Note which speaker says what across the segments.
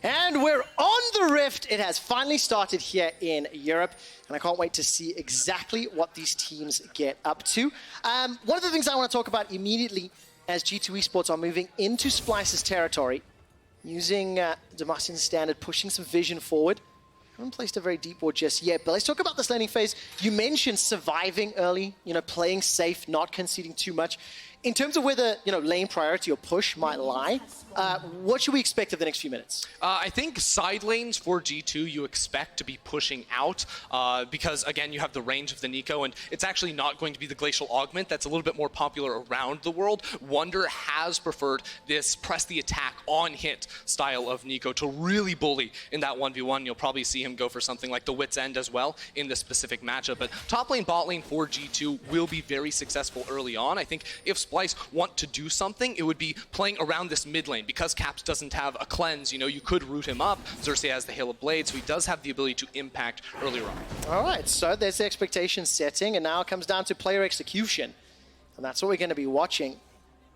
Speaker 1: And we're on the Rift. It has finally started here in Europe, and I can't wait to see exactly what these teams get up to. One of the things I want to talk about immediately as G2 Esports are moving into Splyce's territory, using Demacian's standard, pushing some vision forward. Haven't placed a very deep ward just yet, but let's talk about this laning phase. You mentioned surviving early, playing safe, not conceding too much. In terms of where the lane priority or push might lie, what should we expect of the next few minutes?
Speaker 2: I think side lanes for G2 you expect to be pushing out because, again, you have the range of the Neeko, and it's actually not going to be the Glacial Augment that's a little bit more popular around the world. Wunder has preferred this press the attack on hit style of Neeko to really bully in that 1v1. You'll probably see him go for something like the Wit's End as well in this specific matchup. But top lane, bot lane for G2 will be very successful early on. I think if Splyce want to do something, it would be playing around this mid lane. Because Caps doesn't have a cleanse, you could root him up. Xerxe has the Hail of Blade, so he does have the ability to impact earlier on. All
Speaker 1: right, so there's the expectation setting, and now it comes down to player execution. And that's what we're going to be watching.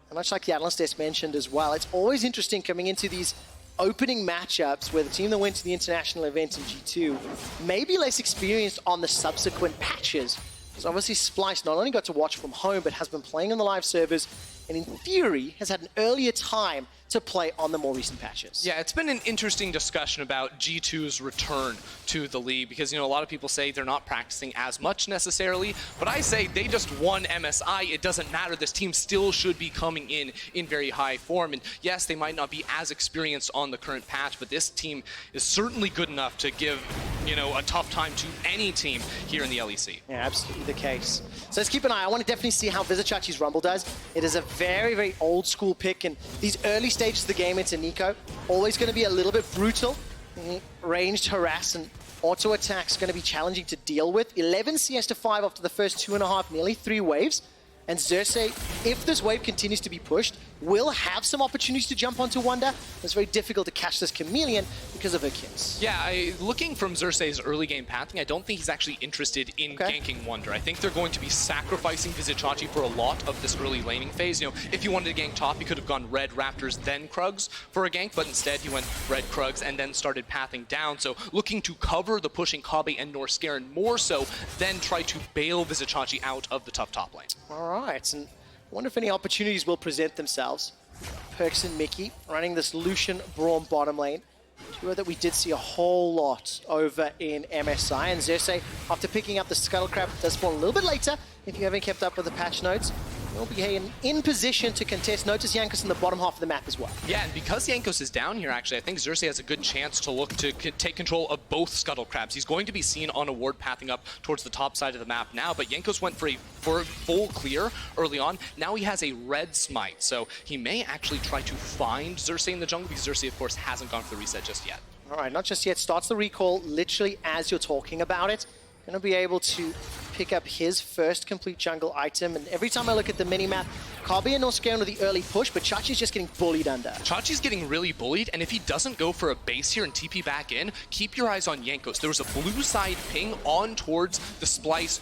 Speaker 1: And much like the analyst desk mentioned as well, it's always interesting coming into these opening matchups where the team that went to the international event in G2 may be less experienced on the subsequent patches. So obviously Splyce not only got to watch from home, but has been playing on the live servers, and in theory has had an earlier time to play on the more recent patches.
Speaker 2: Yeah, it's been an interesting discussion about G2's return to the league because, a lot of people say they're not practicing as much necessarily, but I say they just won MSI. It doesn't matter. This team still should be coming in very high form. And yes, they might not be as experienced on the current patch, but this team is certainly good enough to give, a tough time to any team here in the LEC.
Speaker 1: Yeah, absolutely the case. So let's keep an eye. I want to definitely see how Vizicsacsi's Rumble does. It is a very, very old school pick, and these early stages of the game into Neeko, always going to be a little bit brutal. Ranged harass and auto attacks going to be challenging to deal with. 11 CS to 5 after the first 2.5, nearly 3 waves. And Xerxe, if this wave continues to be pushed, will have some opportunities to jump onto Wunder. It's very difficult to catch this chameleon because of her kills.
Speaker 2: Yeah, looking from Xerxe's early game pathing, I don't think he's actually interested in ganking Wunder. I think they're going to be sacrificing Vizicsacsi for a lot of this early laning phase. If you wanted to gank top, you could have gone red Raptors, then Krugs for a gank, but instead he went red Krugs and then started pathing down. So looking to cover the pushing Kobbe and Norskeren more so, then try to bail Vizicsacsi out of the tough top lane.
Speaker 1: All right, and I wonder if any opportunities will present themselves. Perkz and Mikyx running this Lucian Braum bottom lane. Duo that we did see a whole lot over in MSI. And Xerxe, after picking up the Scuttlecrab, does spawn a little bit later. If you haven't kept up with the patch notes, will be in position to contest. Notice Jankos in the bottom half of the map as well.
Speaker 2: Yeah, and because Jankos is down here, actually, I think Xerxe has a good chance to look to take control of both Scuttlecrabs. He's going to be seen on a ward pathing up towards the top side of the map now, but Jankos went for a full clear early on. Now he has a red smite, so he may actually try to find Xerxe in the jungle because Xerxe, of course, hasn't gone for the reset just yet.
Speaker 1: All right, not just yet. Starts the recall literally as you're talking about it. Going to be able to pick up his first complete jungle item. And every time I look at the minimap, Kobbe and Norskeren with the early push, but Chachi's just getting bullied under.
Speaker 2: Chachi's getting really bullied, and if he doesn't go for a base here and TP back in, keep your eyes on Jankos. There was a blue side ping on towards the Splyce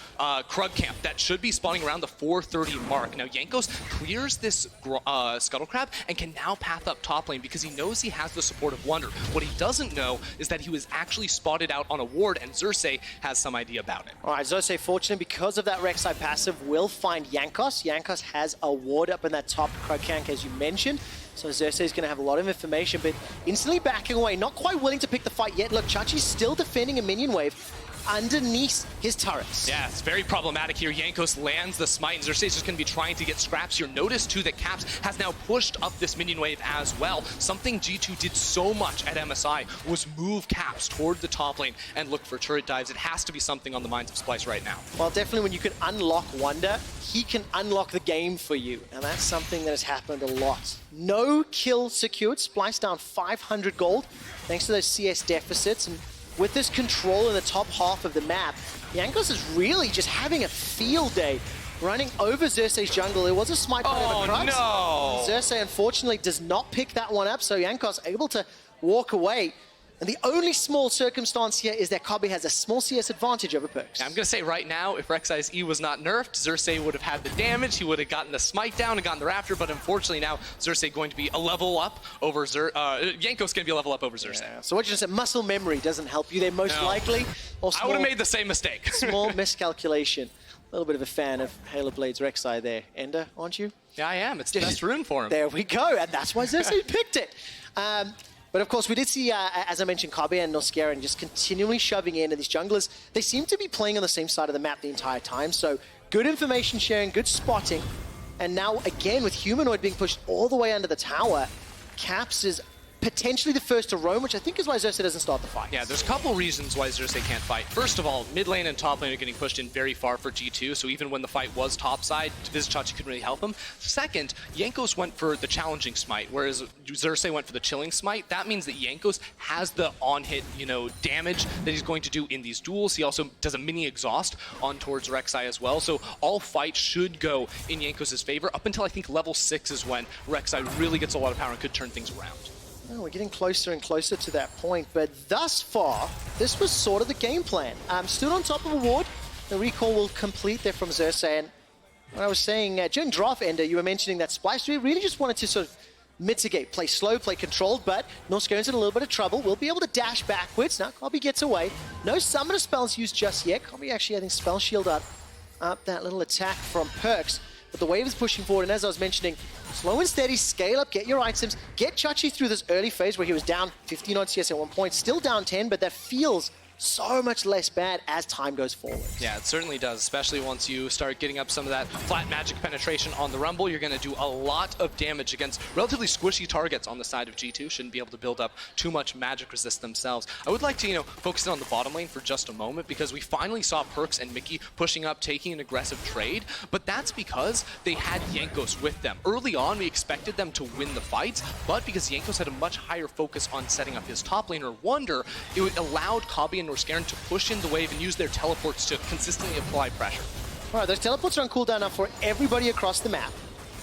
Speaker 2: Krug camp that should be spawning around the 430 mark. Now Jankos clears this Scuttlecrab and can now path up top lane because he knows he has the support of Wunder. What he doesn't know is that he was actually spotted out on a ward, and Xerxe has some idea about it.
Speaker 1: All right, Xerxe, fortunately, because of that Rek'Sai passive, will find Jankos. Jankos has a ward up in that top Krug camp, as you mentioned. So Xerxe is going to have a lot of information, but instantly backing away, not quite willing to pick the fight yet. Look, Chachi's still defending a minion wave underneath his turrets.
Speaker 2: Yeah, it's very problematic here. Jankos lands the smite, and Xerxe is just going to be trying to get scraps here. Notice, too, that Caps has now pushed up this minion wave as well. Something G2 did so much at MSI was move Caps toward the top lane and look for turret dives. It has to be something on the minds of Splyce right now.
Speaker 1: Well, definitely when you can unlock Wunder, he can unlock the game for you, and that's something that has happened a lot. No kill secured. Splyce down 500 gold, thanks to those CS deficits, and with this control in the top half of the map, Jankos is really just having a field day, running over Xerxe's jungle. It was a smite by the Krux.
Speaker 2: No!
Speaker 1: Xerxe, unfortunately, does not pick that one up, so Jankos able to walk away. And the only small circumstance here is that Kobbe has a small CS advantage over Perkz.
Speaker 2: I'm going to say right now, if Rek'Sai's E was not nerfed, Xerxe would have had the damage, he would have gotten the smite down and gotten the Raptor, but unfortunately now, Xerxe going to be a level up over Jankos going to be a level up over Xerxe.
Speaker 1: Yeah. So what you just said, muscle memory doesn't help you there most likely. Or
Speaker 2: I would have made the same mistake.
Speaker 1: Small miscalculation. A little bit of a fan of Halo Blade's Rek'Sai there. Ender, aren't you?
Speaker 2: Yeah, I am. It's the best rune for him.
Speaker 1: There we go, and that's why Xerxe picked it. But of course, we did see, as I mentioned, Kobbe and Norskeren just continually shoving in, and these junglers, they seem to be playing on the same side of the map the entire time, so good information sharing, good spotting, and now again with Humanoid being pushed all the way under the tower, Caps is potentially the first to roam, which I think is why Xerxe doesn't start the fight.
Speaker 2: Yeah, there's a couple reasons why Xerxe can't fight. First of all, mid lane and top lane are getting pushed in very far for G2, so even when the fight was topside, Vizicsacsi couldn't really help him. Second, Jankos went for the challenging smite, whereas Xerxe went for the chilling smite. That means that Jankos has the on-hit, damage that he's going to do in these duels. He also does a mini exhaust on towards Rek'Sai as well, so all fights should go in Jankos' favor up until I think level 6 is when Rek'Sai really gets a lot of power and could turn things around.
Speaker 1: Oh, we're getting closer and closer to that point, but thus far, this was sort of the game plan. Stood on top of a ward, the recall will complete there from Xerxe, and what I was saying, during draft, Ender, you were mentioning that Splyce really just wanted to sort of mitigate, play slow, play controlled, but Norskeren's in a little bit of trouble. We'll be able to dash backwards. Now Kobbe gets away. No summoner spells used just yet. Kobbe actually, I think, spell shield up that little attack from Perkz. But the wave is pushing forward, and as I was mentioning, slow and steady, scale up, get your items, get Chachi through this early phase where he was down 15 on CS at one point, still down 10, but that feels so much less bad as time goes forward.
Speaker 2: Yeah, it certainly does, especially once you start getting up some of that flat magic penetration on the Rumble. You're going to do a lot of damage against relatively squishy targets on the side of G2. Shouldn't be able to build up too much magic resist themselves. I would like to, focus in on the bottom lane for just a moment, because we finally saw Perkz and Mikyx pushing up, taking an aggressive trade, but that's because they had Jankos with them. Early on, we expected them to win the fights, but because Jankos had a much higher focus on setting up his top laner, Wunder, it allowed Kobbe and Norskeren to push in the wave and use their teleports to consistently apply pressure.
Speaker 1: All right, those teleports are on cooldown now for everybody across the map.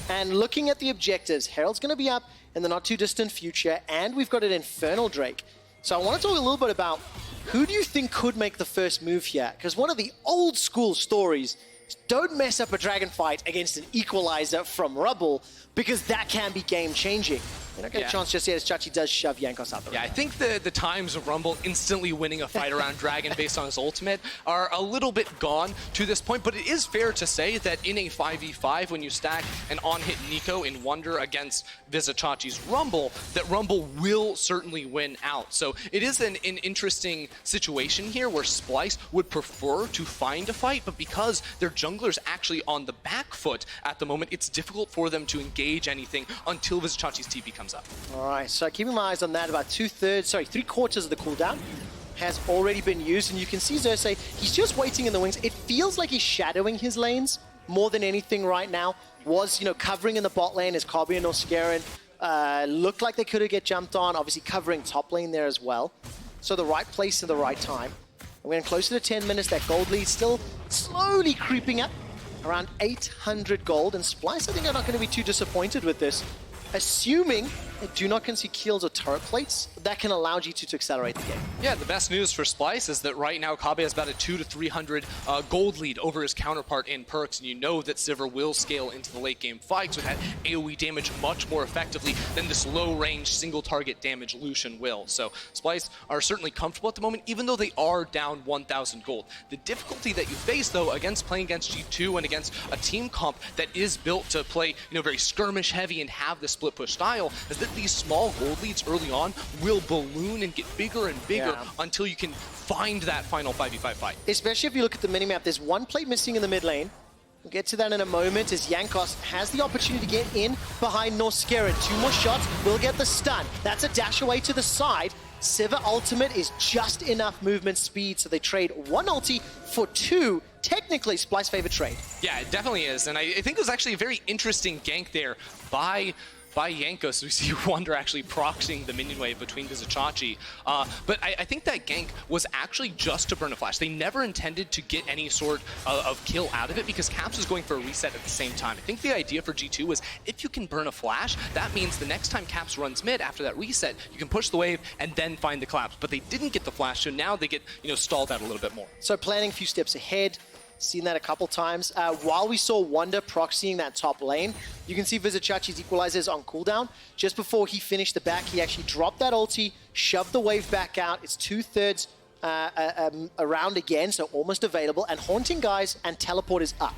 Speaker 1: And looking at the objectives, Herald's going to be up in the not too distant future, and we've got an Infernal Drake. So I want to talk a little bit about who do you think could make the first move here? Because one of the old school stories is don't mess up a dragon fight against an equalizer from Rubble, because that can be game changing. You don't get a chance just yet as Chachi does shove Jankos out the
Speaker 2: I think the times of Rumble instantly winning a fight around Dragon based on his ultimate are a little bit gone to this point, but it is fair to say that in a 5v5, when you stack an on-hit Neeko in Wunder against Vizicsacsi's Rumble, that Rumble will certainly win out. So it is an interesting situation here where Splyce would prefer to find a fight, but because their jungler's actually on the back foot at the moment, it's difficult for them to engage anything until Vizicsacsi's TP comes up.
Speaker 1: All right, so keeping my eyes on that, about 3/4 of the cooldown has already been used, and you can see Xerxe, he's just waiting in the wings. It feels like he's shadowing his lanes more than anything right now. Was, covering in the bot lane as Kobbe and Norskeren looked like they could get jumped on, obviously covering top lane there as well. So the right place at the right time. We're getting closer to 10 minutes, that gold lead still slowly creeping up, around 800 gold, and Splyce, I think, are not going to be too disappointed with this. Assuming they do not concede kills or turret plates, that can allow G2 to accelerate the game.
Speaker 2: Yeah, the best news for Splyce is that right now Kobbe has about a 200 to 300 gold lead over his counterpart in Perkz, and you know that Sivir will scale into the late game fights with that AoE damage much more effectively than this low range single target damage Lucian will. So Splyce are certainly comfortable at the moment, even though they are down 1,000 gold. The difficulty that you face though against playing against G2 and against a team comp that is built to play very skirmish heavy and have this split push style is that these small gold leads early on will balloon and get bigger and bigger until you can find that final 5v5 fight.
Speaker 1: Especially if you look at the minimap, there's one plate missing in the mid lane. We'll get to that in a moment as Jankos has the opportunity to get in behind Norskeren. 2 more shots, will get the stun. That's a dash away to the side. Sivir ultimate is just enough movement speed, so they trade 1 ulti for 2. Technically, Splyce's favorite trade.
Speaker 2: Yeah, it definitely is, and I think it was actually a very interesting gank there by by Jankos. We see Wunder actually proxying the minion wave between Vizicsacsi. But I think that gank was actually just to burn a flash. They never intended to get any sort of kill out of it because Caps was going for a reset at the same time. I think the idea for G2 was if you can burn a flash, that means the next time Caps runs mid after that reset, you can push the wave and then find the collapse. But they didn't get the flash, so now they get stalled out a little bit more.
Speaker 1: So planning a few steps ahead. Seen that a couple times. While we saw Wunder proxying that top lane, you can see Vizicacsi's equalizers on cooldown. Just before he finished the back, he actually dropped that ulti, shoved the wave back out. It's 2/3 around again, so almost available, and haunting guys and teleport is up.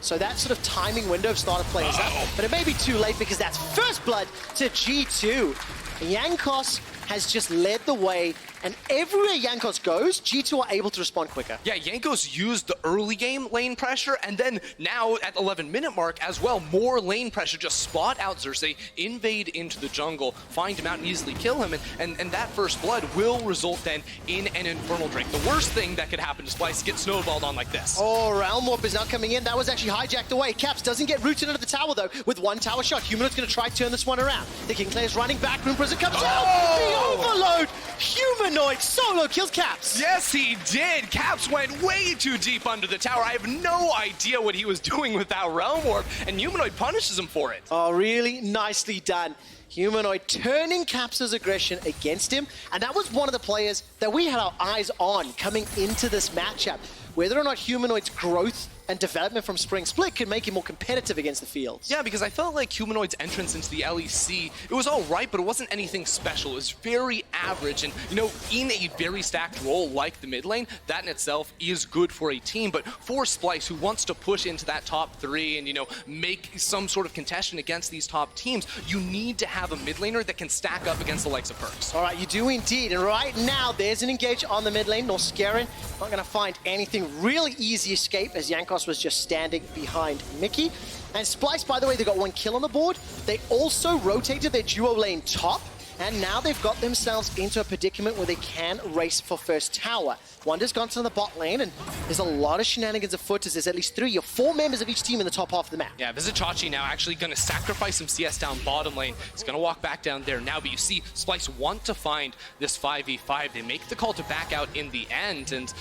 Speaker 1: So that sort of timing window of starter play is up, but it may be too late because that's first blood to G2. Jankos has just led the way, and everywhere Jankos goes, G2 are able to respond quicker.
Speaker 2: Yeah, Jankos used the early game lane pressure, and then now at 11-minute mark as well, more lane pressure. Just spot out Xerxe, invade into the jungle, find him out and easily kill him, and that first blood will result then in an Infernal Drake. The worst thing that could happen to Splyce is get snowballed on like this.
Speaker 1: Oh, Realm Warp is now coming in. That was actually hijacked away. Caps doesn't get rooted into the tower though, with one tower shot. Humanoid's going to try to turn this one around. The Kingslayer running back, Rune Prison comes out. The overload! Humanoid solo kills Caps.
Speaker 2: Yes, he did. Caps went way too deep under the tower. I have no idea what he was doing with that Realm Warp, and Humanoid punishes him for it.
Speaker 1: Oh, really nicely done. Humanoid turning Caps' aggression against him, and that was one of the players that we had our eyes on coming into this matchup. Whether or not Humanoid's growth and development from Spring Split could make him more competitive against the fields.
Speaker 2: Yeah, because I felt like Humanoid's entrance into the LEC, it was all right, but it wasn't anything special. It was very average, and in a very stacked role like the mid lane, that in itself is good for a team. But for Splyce, who wants to push into that top 3 and make some sort of contention against these top teams, you need to have a mid laner that can stack up against the likes of Perkz.
Speaker 1: All right, you do indeed, and right now there's an engage on the mid lane. Norskeren not going to find anything. Really easy escape as Jankos was just standing behind Mikyx. And Splyce, by the way, they got one kill on the board. They also rotated their duo lane top, and now they've got themselves into a predicament where they can race for first tower. Wunder's gone to the bot lane, and there's a lot of shenanigans afoot as there's at least 3 or 4 members of each team in the top half of the map.
Speaker 2: Yeah, Vizicsacsi now actually going to sacrifice some CS down bottom lane. He's going to walk back down there now, but you see Splyce want to find this 5v5. They make the call to back out in the end, and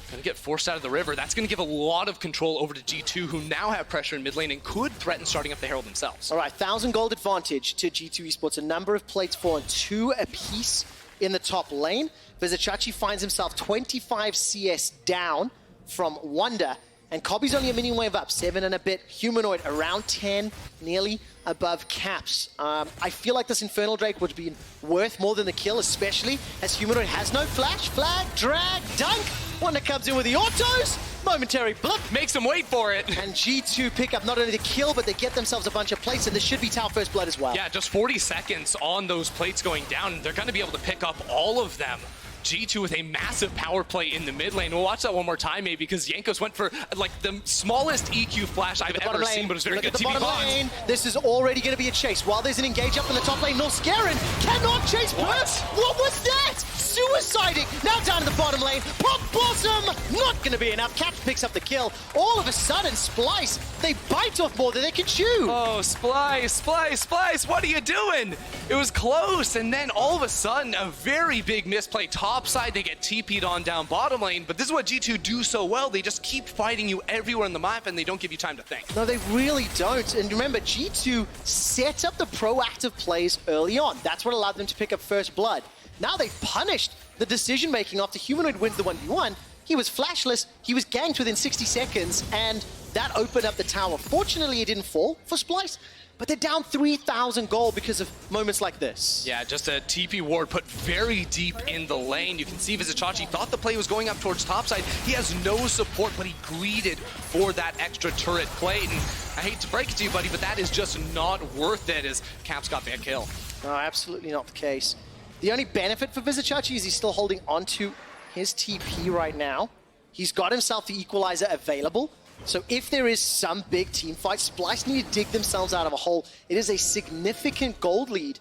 Speaker 2: going to get forced out of the river. That's going to give a lot of control over to G2, who now have pressure in mid lane and could threaten starting up the Herald themselves.
Speaker 1: All right, 1,000 gold advantage to G2 Esports. A number of plates fallen, 2 apiece in the top lane. Vizicsacsi finds himself 25 CS down from Wunder, and Kobbe's only a minion wave up, 7 and a bit. Humanoid around 10, nearly above Caps. I feel like this Infernal Drake would be worth more than the kill, especially as Humanoid has no flash, flag, drag, dunk. Wunder comes in with the autos, momentary blip.
Speaker 2: Makes him wait for it.
Speaker 1: And G2 pick up not only the kill, but they get themselves a bunch of plates, and this should be Tower First Blood as well.
Speaker 2: Yeah, just 40 seconds on those plates going down, and they're going to be able to pick up all of them. G2 with a massive power play in the mid lane. We'll watch that one more time maybe, because Jankos went for like the smallest EQ flash I've ever seen, but it was very good.
Speaker 1: Look at the bottom lane. This is already going to be a chase. While there's an engage up in the top lane, Norskeren cannot chase Perkz. What was that? Suiciding. Now down to the bottom lane. Pop Blossom. Not going to be enough. Caps picks up the kill. All of a sudden, Splyce, they bite off more than they can chew.
Speaker 2: Oh, Splyce, what are you doing? It was close, and then all of a sudden, a very big misplay. Top side, they get TP'd on down bottom lane, but this is what G2 do so well. They just keep fighting you everywhere in the map, and they don't give you time to think.
Speaker 1: No, they really don't. And remember, G2 set up the proactive plays early on. That's what allowed them to pick up first blood. Now they've punished the decision-making after Humanoid wins the 1v1. He was flashless, he was ganked within 60 seconds, and that opened up the tower. Fortunately, it didn't fall for Splyce, but they're down 3,000 gold because of moments like this.
Speaker 2: Yeah, just a TP ward put very deep in the lane. You can see Vizicsacsi thought the play was going up towards topside. He has no support, but he greeted for that extra turret plate. And I hate to break it to you, buddy, but that is just not worth it as Caps got that kill.
Speaker 1: No, absolutely not the case. The only benefit for Vizicsacsi is he's still holding onto his TP right now. He's got himself the equalizer available. So if there is some big team fight, Splyce need to dig themselves out of a hole. It is a significant gold lead.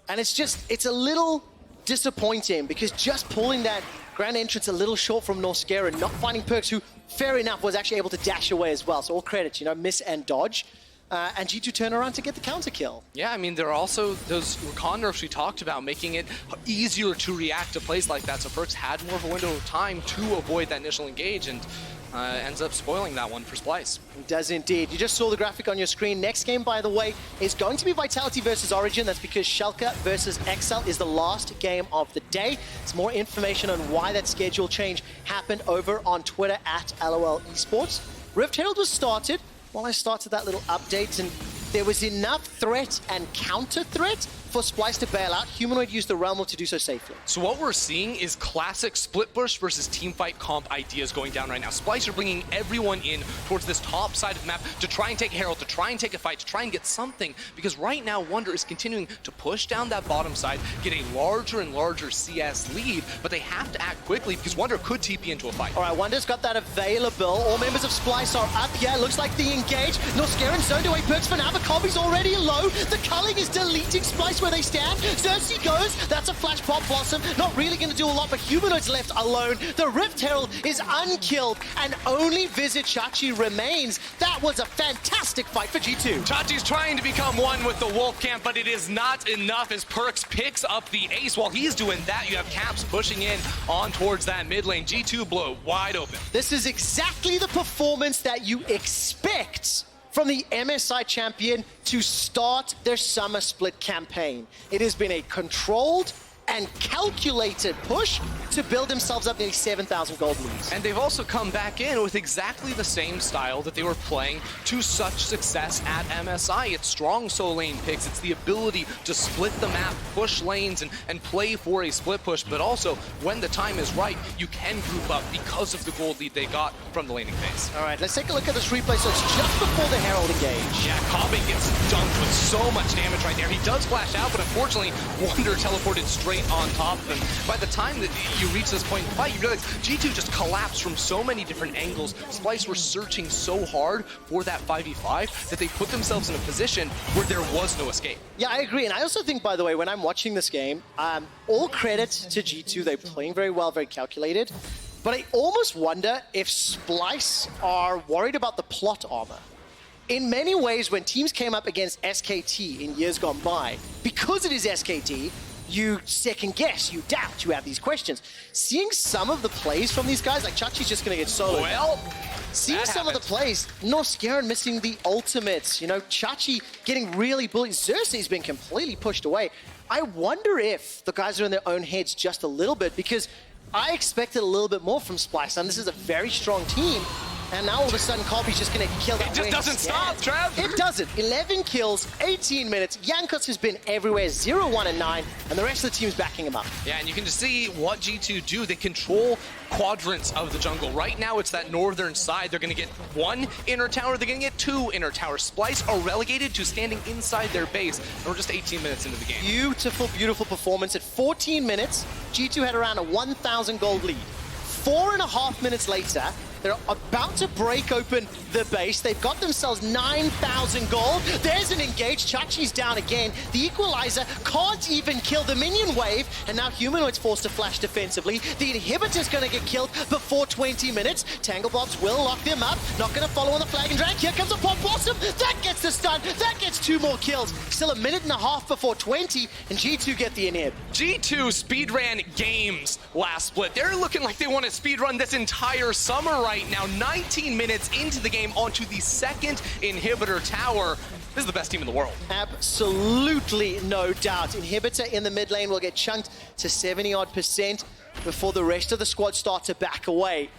Speaker 1: And it's a little disappointing because just pulling that grand entrance a little short from Norskeren, not finding Perkz, who, fair enough, was actually able to dash away as well. So all credit, miss and dodge. and G2 turn around to get the counter kill.
Speaker 2: Yeah, I mean, there are also those Rakan nerfs we talked about, making it easier to react to plays like that. So Perkz had more of a window of time to avoid that initial engage, and ends up spoiling that one for Splyce.
Speaker 1: It does indeed. You just saw the graphic on your screen. Next game, by the way, is going to be Vitality versus Origin. That's because Xerxe versus XL is the last game of the day. It's more information on why that schedule change happened over on Twitter at LOL Esports. Rift Herald was started. Well, I started that little update, and there was enough threat and counter threat for Splyce to bail out. Humanoid used the Realm to do so safely.
Speaker 2: So what we're seeing is classic split push versus teamfight comp ideas going down right now. Splyce are bringing everyone in towards this top side of the map to try and take a Herald, to try and take a fight, to try and get something, because right now Wunder is continuing to push down that bottom side, get a larger and larger CS lead, but they have to act quickly because Wunder could TP into a fight.
Speaker 1: All right, Wunder's got that available. All members of Splyce are up here. Looks like the engage. Norskeren zoned away Perkz for now, but Kobbe's already low. The culling is deleting Splyce where they stand. Xerxe goes. That's a flash pop blossom. Not really going to do a lot, but Humanoid's left alone. The Rift Herald is unkilled, and only Vizicsacsi remains. That was a fantastic fight for G2.
Speaker 2: Chachi's trying to become one with the Wolf Camp, but it is not enough as Perkz picks up the ace. While he's doing that, you have Caps pushing in on towards that mid lane. G2 blow wide open.
Speaker 1: This is exactly the performance that you expect from the MSI champion to start their summer split campaign. It has been a controlled and calculated push to build themselves up nearly 7,000 gold leads.
Speaker 2: And they've also come back in with exactly the same style that they were playing to such success at MSI. It's strong solo lane picks, it's the ability to split the map, push lanes, and play for a split push, but also when the time is right, you can group up because of the gold lead they got from the laning phase.
Speaker 1: All right, let's take a look at this replay. So it's just before the Herald engage.
Speaker 2: Yeah, Kobbe gets dunked with so much damage right there. He does flash out, but unfortunately, Wunder teleported straight on top of him. By the time that you reach this point in the fight, you realize G2 just collapsed from so many different angles. Splyce were searching so hard for that 5v5 that they put themselves in a position where there was no escape.
Speaker 1: Yeah, I agree. And I also think, by the way, when I'm watching this game, all credit to G2. They're playing very well, very calculated. But I almost wonder if Splyce are worried about the plot armor. In many ways, when teams came up against SKT in years gone by, because it is SKT, you second guess, you doubt, you have these questions. Seeing some of the plays from these guys, like Chachi's just gonna get soloed.
Speaker 2: Well,
Speaker 1: seeing some of the plays, Norskeren missing the ultimates, you know, Chachi getting really bullied. Xerxe's been completely pushed away. I wonder if the guys are in their own heads just a little bit, because I expected a little bit more from Splyce, and this is a very strong team. And now all of a sudden, Kobbe's just going to kill that.
Speaker 2: It just doesn't stop, Trev.
Speaker 1: It doesn't. 11 kills, 18 minutes. Jankos has been everywhere, 0-1 and 9, and the rest of the team's backing him up.
Speaker 2: Yeah, and you can just see what G2 do. They control quadrants of the jungle. Right now, it's that northern side. They're going to get one inner tower. They're going to get two inner towers. Splyce are relegated to standing inside their base. And we're just 18 minutes into the game.
Speaker 1: Beautiful, beautiful performance. At 14 minutes, G2 had around a 1,000 gold lead. 4.5 minutes later, they're about to break open the base. They've got themselves 9,000 gold. There's an engage. Chachi's down again. The equalizer can't even kill the minion wave. And now Humanoid's forced to flash defensively. The inhibitor's going to get killed before 20 minutes. Tangle Blobs will lock them up. Not going to follow on the flag and drag. Here comes a pop blossom. That gets the stun. That gets 2 more kills. Still a minute and a half before 20. And G2 get the inhib.
Speaker 2: G2 speedran games last split. They're looking like they want to speedrun this entire summer right now. 19 minutes into the game onto the second inhibitor tower. This is the best team in the world.
Speaker 1: Absolutely no doubt. Inhibitor in the mid lane will get chunked to 70-odd% before the rest of the squad start to back away.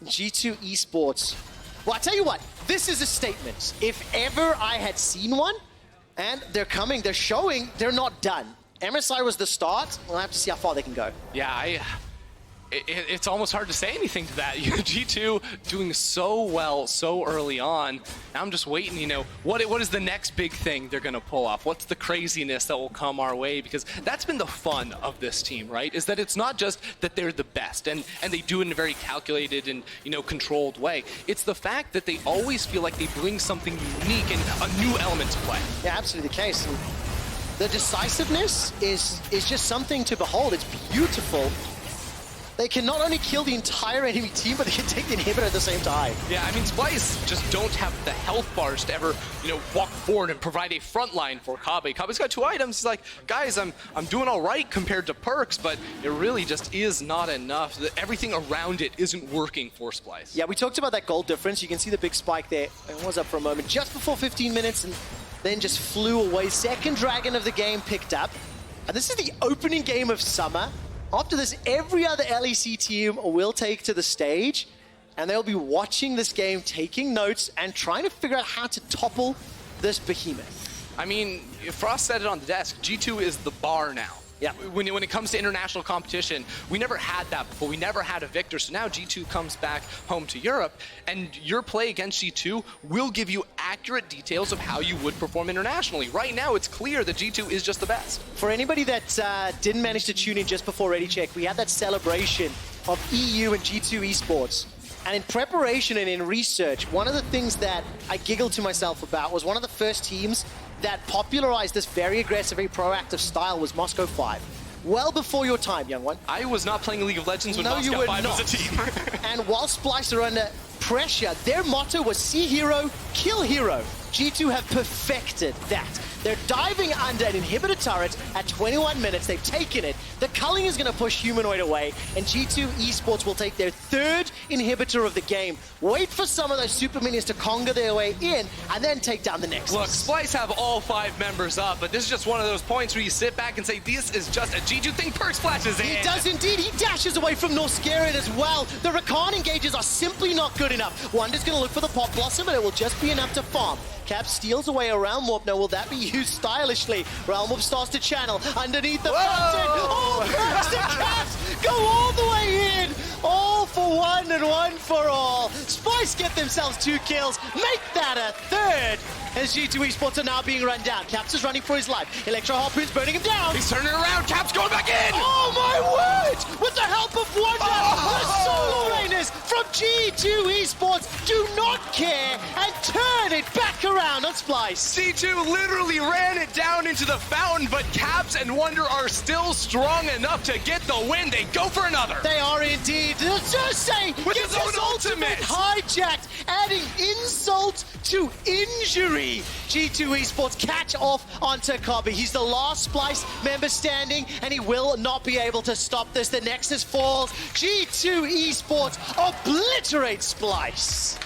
Speaker 1: G2 Esports. Well, I tell you what, this is a statement. If ever I had seen one, and they're coming, they're showing, they're not done. MSI was the start. We'll have to see how far they can go.
Speaker 2: Yeah, it's almost hard to say anything to that. G2 doing so well so early on. Now I'm just waiting, you know, what is the next big thing they're going to pull off? What's the craziness that will come our way? Because that's been the fun of this team, right? Is that it's not just that they're the best and they do it in a very calculated and, you know, controlled way. It's the fact that they always feel like they bring something unique and a new element to play.
Speaker 1: Yeah, absolutely the case. And the decisiveness is just something to behold. It's beautiful. they can not only kill the entire enemy team, but they can take the inhibitor at the same time.
Speaker 2: Yeah, I mean, Splyce just don't have the health bars to ever, walk forward and provide a front line for Kobbe. Kobbe's got 2 items. He's like, guys, I'm doing all right compared to Perkz, but it really just is not enough. Everything around it isn't working for Splyce.
Speaker 1: Yeah, we talked about that gold difference. You can see the big spike there. It was up for a moment, just before 15 minutes, and then just flew away. Second dragon of the game picked up. And this is the opening game of Summer. After this, every other LEC team will take to the stage, and they'll be watching this game, taking notes, and trying to figure out how to topple this behemoth.
Speaker 2: I mean, Frost said it on the desk, G2 is the bar now.
Speaker 1: Yeah.
Speaker 2: When it comes to international competition, we never had that before. We never had a victor. So now G2 comes back home to Europe, and your play against G2 will give you accurate details of how you would perform internationally. Right now, it's clear that G2 is just the best.
Speaker 1: For anybody that didn't manage to tune in just before Ready Check, we had that celebration of EU and G2 esports. And in preparation and in research, one of the things that I giggled to myself about was one of the first teams that popularized this very aggressive, very proactive style was Moscow 5. Well before your time, young one.
Speaker 2: I was not playing League of Legends when
Speaker 1: No, you
Speaker 2: Moscow
Speaker 1: were
Speaker 2: 5
Speaker 1: not.
Speaker 2: was a team.
Speaker 1: And while Splyce are under pressure, their motto was see hero, kill hero. G2 have perfected that. They're diving under an inhibitor turret at 21 minutes. They've taken it. The culling is going to push Humanoid away, and G2 Esports will take their 3rd inhibitor of the game. Wait for some of those super minions to conga their way in, and then take down the Nexus.
Speaker 2: Look, Splyce have all 5 members up, but this is just one of those points where you sit back and say, this is just a G2 thing. Perkz flashes in.
Speaker 1: He does indeed. He dashes away from Norskeren as well. The Rakan engages are simply not good enough. Wunder's going to look for the Pop Blossom, and it will just be enough to farm. Cap steals away a Realm Warp. Now, will that be used stylishly? Realm Warp starts to channel underneath the fountain. Oh, Perkz and Caps go all the way in. All for one and one for all. Splyce get themselves 2 kills. Make that a 3rd. As G2 Esports are now being run down. Caps is running for his life. Electro Harpoon's burning him down.
Speaker 2: He's turning around. Caps going back in.
Speaker 1: Oh my word! With the help of Wunder, the solo laners from G2 Esports do not care and turn it back around on Splyce.
Speaker 2: G2 literally ran it down into the fountain, but Caps and Wunder are still strong enough to get the win. They go for another.
Speaker 1: They are indeed. Xerxe
Speaker 2: With
Speaker 1: gets
Speaker 2: his own ultimate.
Speaker 1: hijacked, adding insult to injury. G2 Esports catch off onto Kobbe. He's the last Splyce member standing, and he will not be able to stop this. The Nexus falls. G2 Esports obliterates Splyce.